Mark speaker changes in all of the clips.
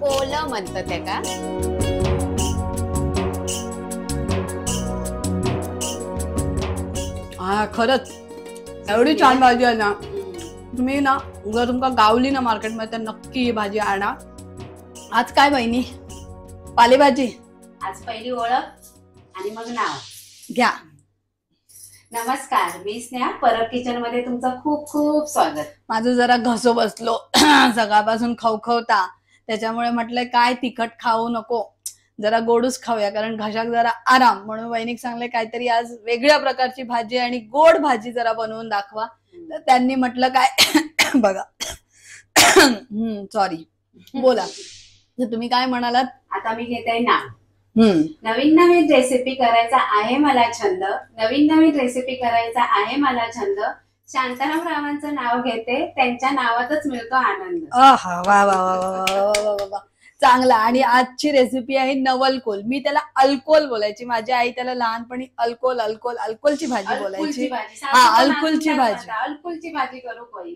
Speaker 1: कोलं म्हणतात त्याका.
Speaker 2: हा खरंच एवढी छान भाजी आहे ना. तुम्ही ना जर तुमका गावली ना मार्केटमध्ये तर नक्की ही भाजी आणा. आज काय बहिणी पालेभाजी.
Speaker 1: आज पहिली ओळख आणि मग नाव
Speaker 2: घ्या.
Speaker 1: नमस्कार, मी स्नेहा. परब किचन मध्ये तुमचं खूप खूप स्वागत.
Speaker 2: माझं जरा घसो बसलो सकाळपासून खवखवता, त्याच्यामुळे म्हटलंय काय तिखट खाऊ नको, जरा गोडूच खाऊया, कारण घशाक जरा आराम. म्हणून वैनिक सांगले काहीतरी आज वेगळ्या प्रकारची भाजी आणि गोड भाजी जरा बनवून दाखवा. तर त्यांनी म्हटलं काय बघा सॉरी बोला. तर तुम्ही काय म्हणालात?
Speaker 1: आता मी घेते नाव. नवीन नवीन रेसिपी करायचा आहे मला छंद. नवीन नवीन रेसिपी करायचा आहे मला छंद. शांताराम रावांचं नाव घेते, त्यांच्या नावातच मिळतो आनंद.
Speaker 2: वा वा वा वा वा वा, चांगला. आणि आजची रेसिपी आहे नवलकोल. मी त्याला अल्कोल बोलायची, माझी आई त्याला लहानपणी अल्कोल अल्कोल अल्कोलची भाजी बोलायची. हा अल्कोलची भाजी.
Speaker 1: अल्कोलची भाजी करू कोई.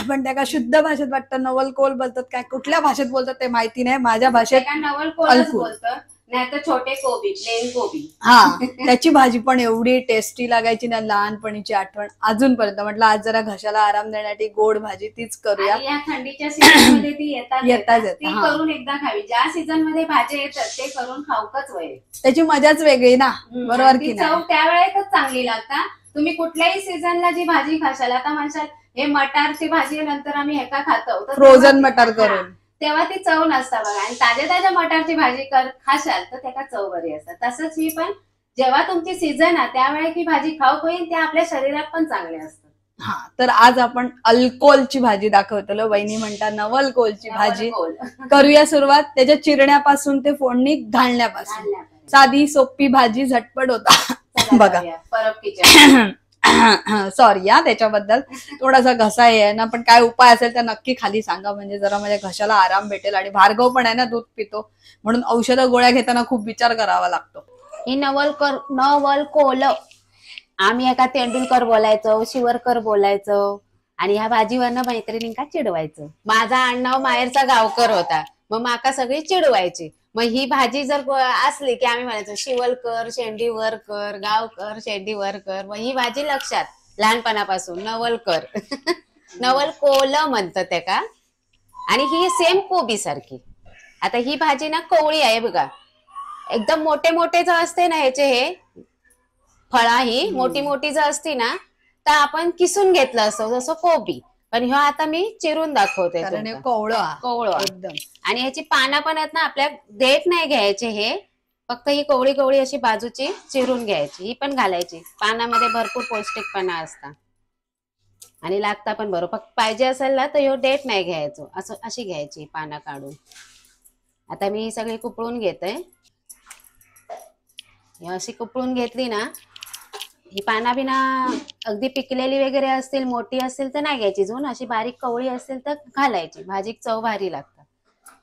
Speaker 2: पण त्या का शुद्ध भाषेत वाटतं नवलकोल बोलतात, काय कुठल्या भाषेत बोलतात ते माहिती नाही. माझ्या भाषेत
Speaker 1: नवलकोलच बोलतात, नाही तर छोटे कोबी, प्लेन कोबी.
Speaker 2: हा त्याची भाजी पण एवढी टेस्टी लागायची ना, लहानपणीची आठवण अजूनपर्यंत. म्हटलं आज जरा घशाला आराम देण्यासाठी गोड भाजी तीच करूया.
Speaker 1: या थंडीच्या सीझन मध्ये ती
Speaker 2: येतात
Speaker 1: ती करून एकदा खावी. ज्या सीझन मध्ये भाजी येतात ते करून खाऊकच वय,
Speaker 2: त्याची मजाच वेगळी ना, बरोबर की नाही?
Speaker 1: चव त्यावेळेतच चांगली लागता. तुम्ही कुठल्याही सीझनला जी भाजी खाशाल, आता म्हणशाल हे मटारची भाजी नंतर आम्ही एका खातो
Speaker 2: फ्रोझन मटार करून,
Speaker 1: तेव्हा ती चव नसता बघा. आणि ताज्या ताज्या मटारची भाजी खाशाल तर त्याला चव बरी असतात. तसंच ही पण जेव्हा तुमची सीझन आहे त्यावेळेस ही भाजी खाऊ होईल, त्या आपल्या शरीरात पण चांगले असतात.
Speaker 2: हा तर आज आपण अल्कोलची भाजी दाखवतो. वहिनी म्हणता नवलकोलची भाजी. करूया सुरुवात. त्याच्या चिरण्यापासून ते फोडणी घालण्यापासून. साधी सोपी भाजी, झटपट होता बघा.
Speaker 1: परब किचन
Speaker 2: सॉरी या त्याच्याबद्दल थोडासा घसा आहे ना, पण काय उपाय असेल तर नक्की खाली सांगा, म्हणजे जरा माझ्या घशाला आराम भेटेल. आणि भार्गव पण आहे ना, दूध पितो, म्हणून औषध गोळ्या घेताना खूप विचार करावा लागतो.
Speaker 1: ही नवलकोल आम्ही एका तेंडुलकर बोलायचो, शिवरकर बोलायचो. आणि ह्या भाजीवरनं मैत्रिणींका चिडवायचं. माझा आडनाव माहेरचा गावकर होता, मग माका सगळी चिडवायची. मग ही भाजी जर असली की आम्ही म्हणायचो शिवलकर, शेंडीवरकर, गावकर, शेंडीवरकर. मग ही भाजी लक्षात लहानपणापासून नवलकर नवलकोल म्हणतात त्याका. आणि ही सेम कोबी सारखी. आता ही भाजी ना कवळी आहे बघा, एकदम मोठे मोठे जर असते ना ह्याचे, हे फळा ही मोठी मोठी जर असती ना तर आपण किसून घेतलं असतं जसं कोबी. पण ह्यो आता मी चिरून दाखवते, कोवळं
Speaker 2: एकदम.
Speaker 1: आणि ह्याची पानं पण आहेत ना, आपल्या देठ नाही घ्यायचे, हे फक्त ही कोवळी कोवळी अशी बाजूची चिरून घ्यायची. ही पण घालायची. पानामध्ये भरपूर पौष्टिकपणा असता आणि लागता पण बरोबर. फक्त पाहिजे असेल ना तर ह्यो देठ नाही घ्यायचो, असं अशी घ्यायची पानं काढून. आता मी ही सगळी कुपळून घेते. अशी कुपळून घेतली ना, ही पाना बिना अगदी पिकलेली वगैरे असतील, मोठी असतील तर नाही घ्यायची. जून अशी बारीक कवळी असतील तर घालायची, भाजीक चव भारी लागतात.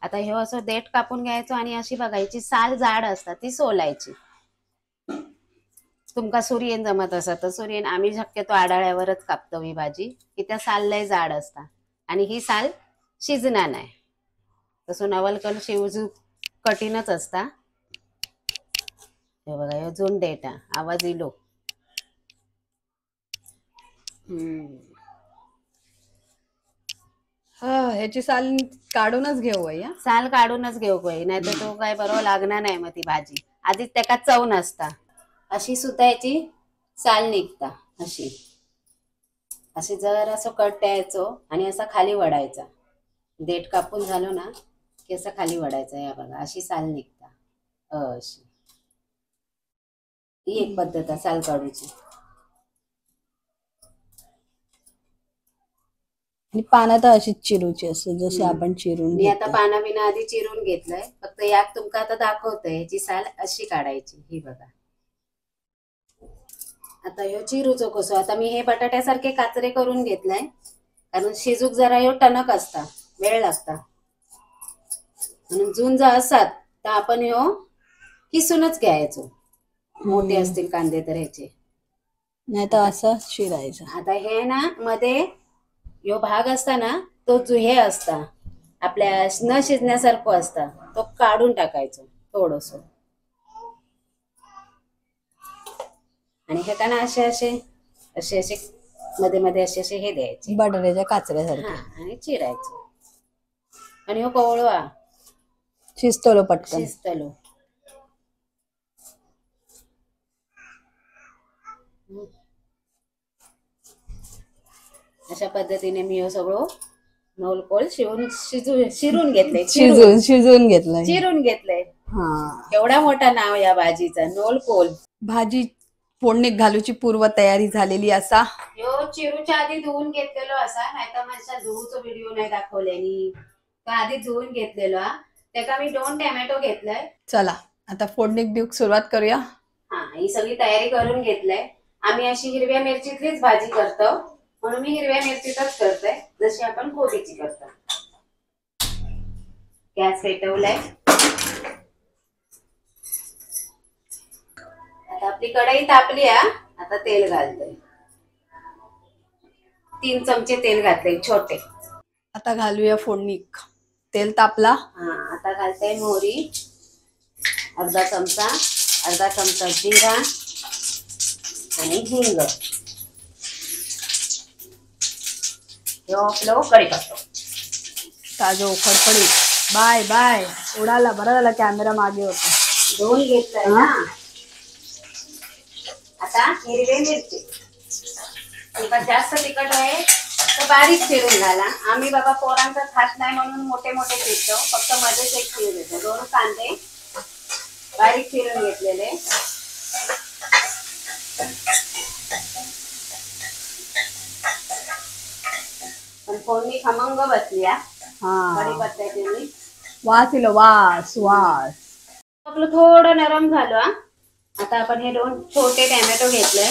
Speaker 1: आता हे असं देठ कापून घ्यायचो आणि अशी बघायची साल जाड असतात ती सोलायची. तुमका सुरियन जमत असत तर सुरियन, आम्ही शक्यतो आडाळ्यावरच कापतो ही भाजी, की त्या साल लय जाड असता आणि ही साल शिजणार नाही. तसं नवलकोल शिवजू कठीणच असता. हे बघा, हे जून देठ आवाज इलो.
Speaker 2: ह्याची साल काढूनच घेऊ या.
Speaker 1: साल काढूनच घेऊ कोई, नाही तर तो काय बरोबर लागणार नाही मग ती भाजी. आधीच त्याका चव नसता. अशी सुद्धा याची साल निघता. अशी अशी जर असं कट द्यायचो आणि असा खाली वडायचा. देठ कापून झालो ना की असं खाली वडायचं. या बघा अशी साल निघता. अशी ही एक पद्धत आहे साल काढूची.
Speaker 2: आणि पानं तर अशीच चिरूची असते जशी आपण चिरून.
Speaker 1: मी आता पाना बिना आधी चिरून घेतलंय, फक्त यात तुमका आता दाखवतोय ह्याची साल अशी काढायची. ही बघा. आता ह्यो चिरूचो कसो. आता मी हे बटाट्यासारखे काचरे करून घेतलाय, कारण शिजूक जरा ह्यो टणक असता, वेळ लागता. म्हणून जून जर असतात तर आपण ह्यो किसूनच घ्यायचो. मोठे असतील कांदे तर ह्याचे,
Speaker 2: नाही तर असं शिरायचं.
Speaker 1: आता हे ना मध्ये यो भाग असता ना तो हे असता आपल्या न शिजण्यासारखं असतं तो काढून टाकायचं थोडस. आणि हे का ना असे असे असे असे मध्ये मध्ये असे असे हे द्यायचे
Speaker 2: बटाट्याच्या
Speaker 1: हा
Speaker 2: काचऱ्यासारखे.
Speaker 1: आणि चिरायचं. आणि हो कवळवा
Speaker 2: शिजतलो पटकन.
Speaker 1: शिजतलो. अशा पद्धतीने मी हे सगळं नवलकोल शिरून घेतले.
Speaker 2: शिजून घेतलंय.
Speaker 1: चिरून घेतलंय.
Speaker 2: हा,
Speaker 1: एवढा मोठा नाव या भाजीचा नवलकोल.
Speaker 2: भाजी फोडणीत घालूची पूर्व तयारी झालेली असा.
Speaker 1: यो चिरूच्या आधी धुवून घेतलेलो असा, नाहीतर माझ्या धुवूचा व्हिडिओ नाही दाखवलेली. तर आधी धुवून घेतलेलो. त्याका मी 2 टोमॅटो घेतलंय.
Speaker 2: चला आता फोडणीत देऊक सुरुवात करूया.
Speaker 1: हा, ही सगळी तयारी करून घेतलंय. आम्ही अशी हिरव्या मिरचीतलीच भाजी करतो म्हणून मी हिरव्या मिरचीतच करते जशी आपण कोबीची करतो. गॅस पेटवलाय. आता आपली कढई तापली आहे. आता तेल घालते. 3 चमचे तेल घातले छोटे.
Speaker 2: आता घालूया फोडणीत. तेल तापला.
Speaker 1: हा, आता घालते मोहरी अर्धा चमचा जिरा आणि हिंग. हे आपलं कढीपत्ता
Speaker 2: ताजो खडखडी. बाय बाय उडाला. बरा झाला कॅमेरा मागे होता.
Speaker 1: धुवून घेतलंय ना. आता हिरवे मिरची. तुमका जास्त तिखट आहे तर बारीक चिरून घाला. आम्ही बाबा पोरांचा खात नाही म्हणून मोठे मोठे चिरतो. फक्त मध्येच एक चिरून देतो. 2 कांदे बारीक चिरून घेतलेले. पण फोडणी खमंग बसली.
Speaker 2: हा,
Speaker 1: कढीपत्त्याची
Speaker 2: वास इलो वास वास.
Speaker 1: आपलं थोडं नरम झालं. आता आपण हे 2 छोटे टोमॅटो घेतले.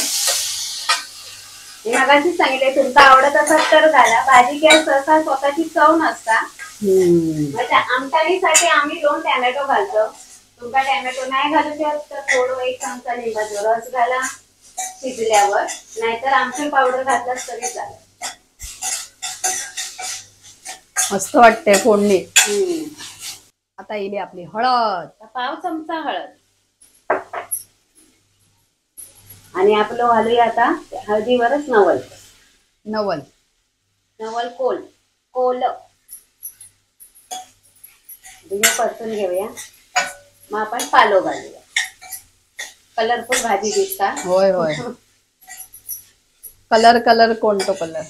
Speaker 1: मी मगाशीच सांगितले तुमचा आवडत असेल तर घाला. भाजी काय सहसा स्वतःची चव नसता. म्हणजे आमटाणीसाठी आम्ही 2 टोमॅटो घालतो. तुमका टोमॅटो नाही घालू तर थोडं 1 चमचा लिंबाचा रस घाला शिजल्यावर. नाहीतर आमचूर पावडर घातलास तरी चालेल.
Speaker 2: मस्त वाटते फोडणी. आता येईल आपली हळद.
Speaker 1: पाव चमचा हळद. आणि आपलं घालूया आता हळदीवरच
Speaker 2: नवल
Speaker 1: कोल परतून घेऊया. मग आपण पालो घालूया. कलरफुल भाजी दिसता.
Speaker 2: होय होय. कलर कोणतो कलर.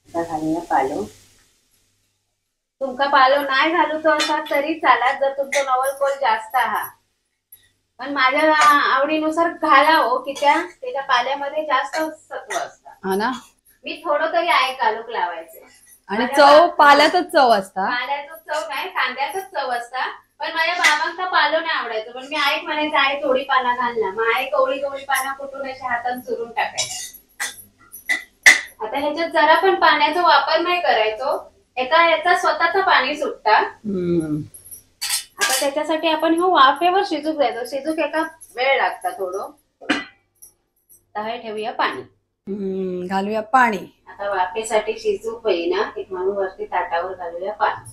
Speaker 1: आता घालूया पालो. तुमका पालो नाही घालूचो असा तरी चालत जर तुमचं नवलकोल जास्त आहात. पण माझ्या आवडीनुसार घाला हो की त्याच्या पाल्यामध्ये जास्त सत्व असतं.
Speaker 2: हा ना.
Speaker 1: मी थोडं तरी आहे कालोख लावायचे.
Speaker 2: आणि चव पाल्यातच चव असता.
Speaker 1: पाल्यातच चव नाही कांद्यातच चव असता. पण माझ्या बाबांना पालो नाही आवडायचं. पण मी आईक म्हणायचं आई थोडी पानं घालना. मग आई कवळी पानं कुठून अशा हातात चुरून टाकायची. आता ह्याच्यात जरा पण पाण्याचा वापर नाही करायचो. एका याचा स्वतःचा पाणी सुटता. आता त्याच्यासाठी आपण हे वाफेवर शिजूक द्यायचो. शिजूक एका वेळ लागता थोडं. आता हे ठेवूया पाणी.
Speaker 2: घालूया पाणी.
Speaker 1: आता वाफेसाठी शिजूक होईना एक म्हणून वरती ताटावर घालूया पाणी.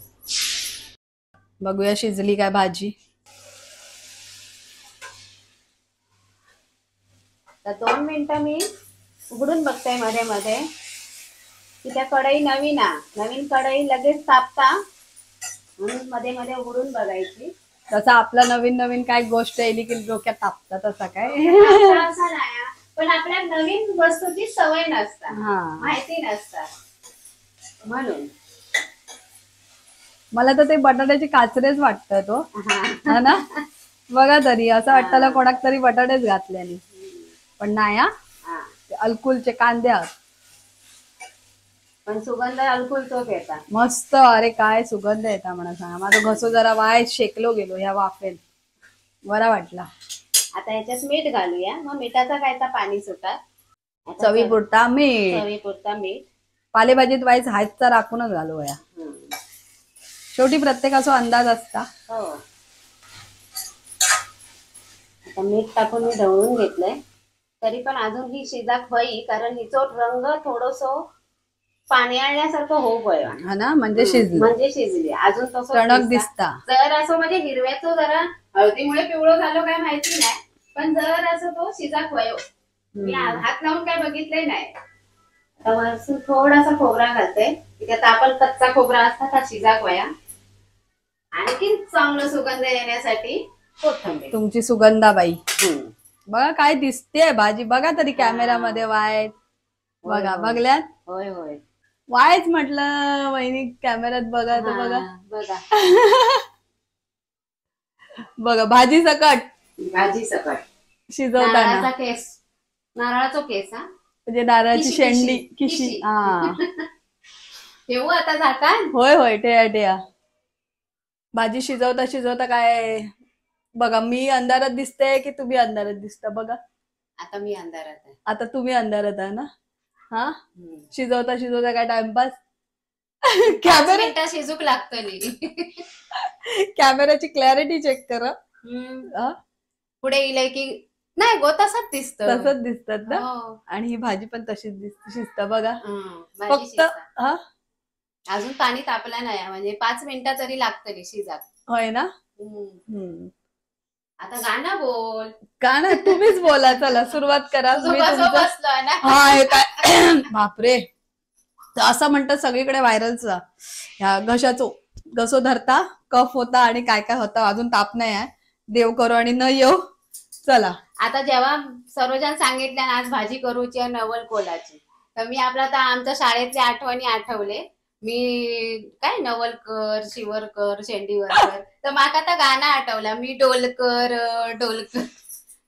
Speaker 2: बघूया शिजली काय भाजी.
Speaker 1: तर 2 मिनिटं मी उघडून बघते मध्ये मध्ये की त्या कढई नवीन कढई लगेच तापता म्हणून मध्ये मध्ये उघडून बघायची.
Speaker 2: तसं आपलं नवीन काय गोष्ट येईल की डोक्यात तापतात तसा काय.
Speaker 1: असं नाही. पण आपल्या नवीन वस्तूची सवय नसता. माहिती नसता म्हणून.
Speaker 2: मला तर ते बटाट्याचे काचरेच वाटतात तो. हा ना. बघा तरी असं वाटतं कोणाक तरी बटाटेच घातल्याने. पण नाही. हा, अलकुलचे कांदे आहात.
Speaker 1: पण सुगंध अलकुलचोच येतात.
Speaker 2: मस्त. अरे काय सुगंध येता म्हणा सांगा. माझा घसो जरा वाय शेकलो गेलो ह्या वाफेत. बरा वाटला.
Speaker 1: आता याच्यात मीठ घालूया. मग मिठाचा कायचा पाणी सुटतात.
Speaker 2: चवीपुरता मीठ. पालेभाजीत वाईच हायचा राखूनच घालू या. शेवटी प्रत्येकाचा अंदाज असता.
Speaker 1: हो. आता मीठ टाकून मी ढवळून घेतलंय. तरी पण अजून ही शिजाक होई कारण हिचो रंग थोडस पाणी आणल्यासारखं हो गया
Speaker 2: हा ना, म्हणजे शिजली,
Speaker 1: म्हणजे शिजली. अजून तसं
Speaker 2: टणक दिसता.
Speaker 1: जर असं म्हणजे हिरव्याचं जरा हळदीमुळे पिवळं झालं काय माहिती नाही, पण जर असं तो शिजाक वयो मी हात लावून काय बघितले नाही. आता वरसून थोडासा खोबरा घालते, त्यात आपण कच्चा खोबरा असता का शिजाक वया. आणखी चांगलं सुगंध येण्यासाठी कोथिंबीर.
Speaker 2: तुमची सुगंधाबाई बघा काय दिसते भाजी, बघा तरी कॅमेरामध्ये वायच बघा. बघल्यात?
Speaker 1: होय होय
Speaker 2: वायच म्हटलं वहिनी कॅमेऱ्यात बघा तर बघा.
Speaker 1: बघा
Speaker 2: बघा भाजी सकट,
Speaker 1: भाजी सकट
Speaker 2: शिजवताना
Speaker 1: नारळाचा केस, नारळाचा केस हा
Speaker 2: म्हणजे नारळाची शेंडी किशी. हा
Speaker 1: ठेवू आता झाकण.
Speaker 2: होय होय, ठेया ठेया. भाजी शिजवता शिजवता काय बघा, मी अंधारात दिसते की तुम्ही अंधारात दिसता बघा.
Speaker 1: आता मी अंधारात आहे.
Speaker 2: आता तुम्ही अंधारात आहे ना. हा शिजवता शिजवता काय टाइमपास.
Speaker 1: कॅमेरा शिजूक लागतं.
Speaker 2: कॅमेराची क्लॅरिटी चेक करा.
Speaker 1: पुढे गेलंय की नाही गो तसंच दिसत,
Speaker 2: तसंच दिसतात ना. आणि ही भाजी पण तशीच शिजत बघा. फक्त हा
Speaker 1: अजून पाणी तापलं नाही, म्हणजे 5 मिनिटं तरी लागतली शिजात. होय
Speaker 2: ना.
Speaker 1: आता गाणं बोल.
Speaker 2: गाणं तुम्हीच बोला, चला सुरुवात करा.
Speaker 1: बसलोय ना.
Speaker 2: हा काय बापरे, असं म्हणतात सगळीकडे व्हायरलचा ह्या घशाचो घसो धरता, कफ होता आणि काय काय होता. अजून ताप नाही आहे, देव करो आणि न येऊ. चला
Speaker 1: आता जेव्हा सर्वजण सांगितल्या आज भाजी करूची नवल कोलाची, तर मी आपला तर आमच्या शाळेतल्या आठवणी आठवले. मी काय नवलकर, शिवरकर, शेंडीवरकर, तर माका आता गाणं आठवलं. मी डोलकर डोलकर,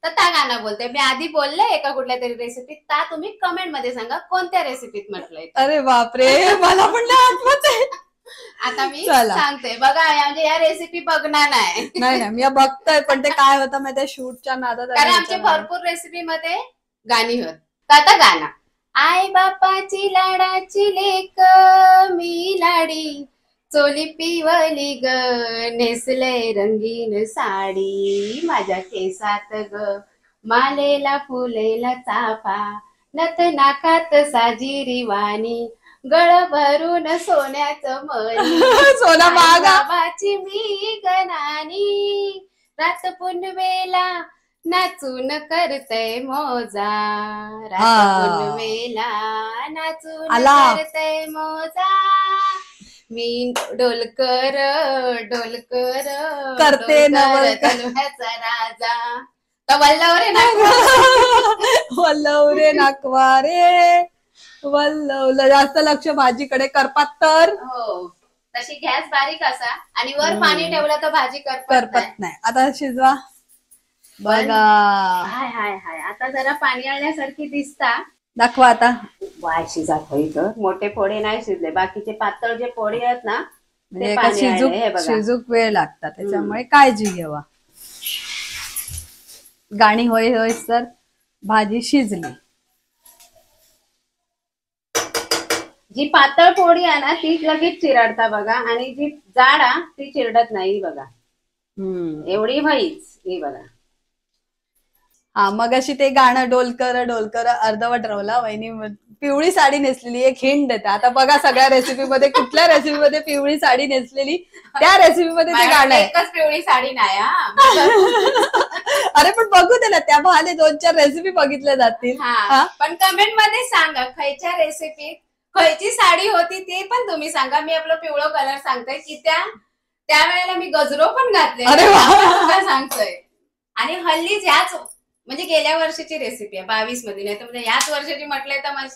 Speaker 1: तर त्या गाणं बोलते. मी आधी बोलले एका कुठल्या तरी रेसिपीत, त्या तुम्ही कमेंट मध्ये सांगा कोणत्या रेसिपीत म्हटलंय.
Speaker 2: अरे बापरे, मला पण नाही आठवत आहे.
Speaker 1: आता मी सांगते बघा, म्हणजे या रेसिपी बघणार नाही.
Speaker 2: नाही मी बघतोय, पण ते काय होतं माहिती शूटच्या नादात,
Speaker 1: कारण आमच्या भरपूर रेसिपी मध्ये गाणी होत. आता गाणं आई बापाची लाडाची लेक मी लाडी, चोली पिवली ग नेसले रंगीन साडी, माझ्या केसात ग मालेला फुलेला चाफा, नथ नाकात साजिरी वाणी, गळ भरून सोन्याचं मणी,
Speaker 2: सोना
Speaker 1: बाबाची मी गणानी, रात पुनवेला नाचून करतय मोजा, रात पुनवेला नाचून करतय मोजा, मी डोलकर डोलकर
Speaker 2: करते
Speaker 1: नवलचा राजा, वल्लवरे
Speaker 2: वल्लवरे नाकवारे वल्लवलं. जास्त लक्ष भाजीकडे करपात तर
Speaker 1: हो, तशी गॅस बारीक असा आणि वर पाणी ठेवलं तर भाजी
Speaker 2: करपत नाही. आता शिजवा बघा.
Speaker 1: हाय हाय हाय, आता जरा पाणी आल्यासारखी दिसता.
Speaker 2: दाखवा आता.
Speaker 1: वाय शिजात होईल, मोठे फोडे नाही शिजले, बाकीचे पातळ जे फोडे आहेत ना
Speaker 2: म्हणजे शिजूक वेळ लागतात, त्याच्यामुळे काळजी घेवा. गाणी होय होय सर भाजी शिजली.
Speaker 1: जी पातळ पोळी आहे ना ती लगेच चिरडता बघा, आणि जी जाड आहे ती चिरडत नाही बघा. एवढी व्हायच ही बघा.
Speaker 2: हा मग अशी ते गाणं डोलकर डोलकर अर्धवट रवला. वहिनी पिवळी साडी नेसलेली एक हिंट देते. आता बघा सगळ्या रेसिपी मध्ये कुठल्या रेसिपी मध्ये पिवळी साडी नेसलेली, त्या रेसिपी मध्ये ते गाणं आहे.
Speaker 1: एकच पिवळी साडी नाही.
Speaker 2: अरे पण बघू दे ना, त्या बहाने 2-4 रेसिपी बघितल्या जातील.
Speaker 1: पण कमेंट मध्ये सांगा खयच्या रेसिपीत खयची साडी होती ते पण तुम्ही सांगा. मी आपलं पिवळं कलर सांगते की त्या वेळेला मी गजरो पण घातले सांगतोय. आणि हल्लीच ह्याच म्हणजे गेल्या वर्षीची रेसिपी आहे 22 मध्ये, नाही तर म्हणजे याच वर्षाची म्हटलंय तर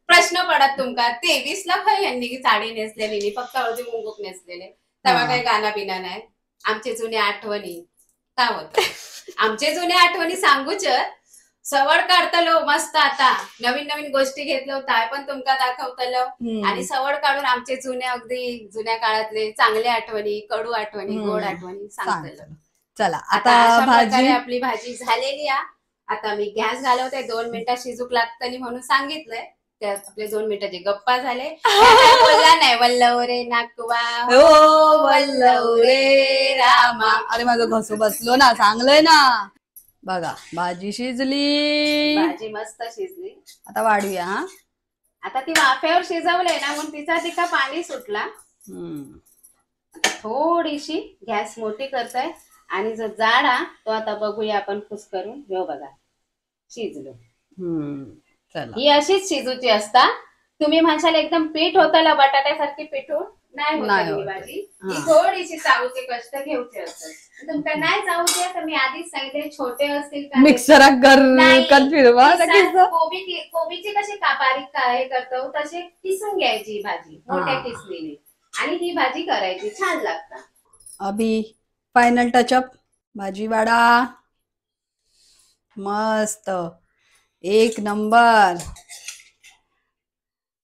Speaker 1: प्रश्न पडत तुमका 23 ला खय यांनी साडी नेसलेली, फक्त हळदी मुंगूक नेसलेले, तेव्हा काही गाणं बिना नाही. आमचे जुने आठवणी काय होत, आमचे जुने आठवणी सांगूच. सवड काढतलो मस्त, आता नवीन नवीन गोष्टी घेतलो काय पण तुमका दाखवतलो, आणि सवड काढून आमचे जुने अगदी जुन्या काळातले चांगले आठवणी, कडू आठवणी, गोड आठवणी सांगतलो.
Speaker 2: चला आता भाजी
Speaker 1: आपली भाजी झालेली आहे. आता मी गॅस घालवते, 2 मिनिटात शिजूक लागतली म्हणून सांगितलंय. त्यात आपले 2 मिनिटाचे गप्पा झाले. बोलला नाही वल्लवरे नाकवा
Speaker 2: हो वल्लवरे रामा. अरे माझं घसू बसलो ना, चांगलंय ना. बघा भाजी शिजली,
Speaker 1: भाजी मस्त शिजली.
Speaker 2: आता वाढूया.
Speaker 1: आता ती वाफ्यावर शिजवलंय ना म्हणून तिचा तिका पाणी सुटला. थोडीशी गॅस मोठी करताय आणि जो जाडा तो आता बघूया आपण कुस्करून घेऊ. बघा शिजलो.
Speaker 2: चला
Speaker 1: ही अशीच शिजूची असता. तुम्ही म्हणशाल एकदम पीठ होताला बटाट्यासारखी पिठून नाही
Speaker 2: नाही
Speaker 1: होत
Speaker 2: होत.
Speaker 1: ही भाजी. ही थोडीशी चावूचे कष्ट घेऊचे असतात. तुमका नाही चावूचे तर मी आधीच सांगितले छोटे असतील का
Speaker 2: मिक्सरात
Speaker 1: नाही.
Speaker 2: फिरवा
Speaker 1: कोबीची कशी बारीक हे करतो तसे किसून घ्यायची ही भाजी मोठ्या किसणीने आणि ही भाजी करायची छान लागतात.
Speaker 2: अभि फायनल टचअप भाजी वाडा मस्त एक नंबर.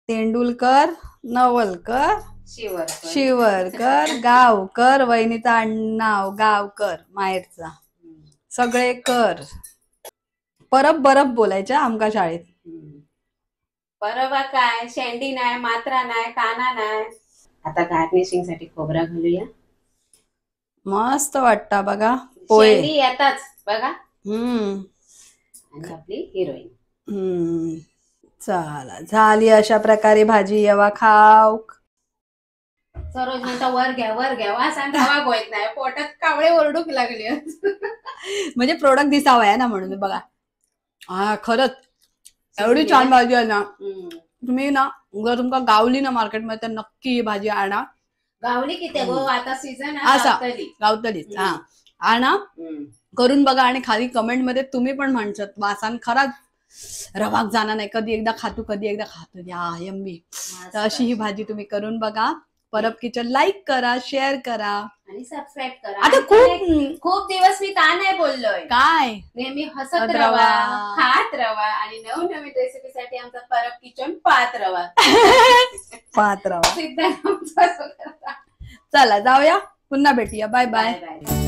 Speaker 2: तेंडुलकर नवलकर शिवरकर गावकर वहिनीचा आडनाव गावकर माहेरचा सगळे कर. परब बरब बोलायच्या आमका शाळेत.
Speaker 1: परवा काय शेंडी नाही मात्रा नाही काना नाही. आता गार्निशिंग साठी खोबरा घालूया.
Speaker 2: मस्त वाटता बघा पोहे.
Speaker 1: शेंडी येताच बघा.
Speaker 2: हम्म
Speaker 1: आपली हिरोईन.
Speaker 2: चला झाली अशा प्रकारे भाजी येवा खाऊ.
Speaker 1: सरोज म्हणता वर घ्या वासा धावा गोयत नाही पोटात कावळे ओरडूक लागले.
Speaker 2: म्हणजे प्रोडक्ट दिसावा आहे ना म्हणून. बघा हा खरंच एवढी छान भाजी आहे ना. तुम्ही ना जर तुमका गावली ना मार्केटमध्ये तर नक्की ही भाजी आणा.
Speaker 1: गावली किती गो आता सीझन
Speaker 2: असा गावतलीच हा आणा करून बघा आणि खाली कमेंट मध्ये तुम्ही पण म्हणशात वासान खराच रवाक जाणार नाही. कधी एकदा खातो या यम्मी. तर अशी ही भाजी तुम्ही करून बघा. परब किचन लाईक करा शेअर करा
Speaker 1: आणि सबस्क्राईब करा.
Speaker 2: आता
Speaker 1: खूप दिवस मी का नाही बोललोय
Speaker 2: काय
Speaker 1: नेहमी हसत रवा खात रवा आणि नवनवीन रेसिपीसाठी आमचा परब किचन पाहत रवा.
Speaker 2: चला जाऊया पुन्हा भेटूया. Bye bye.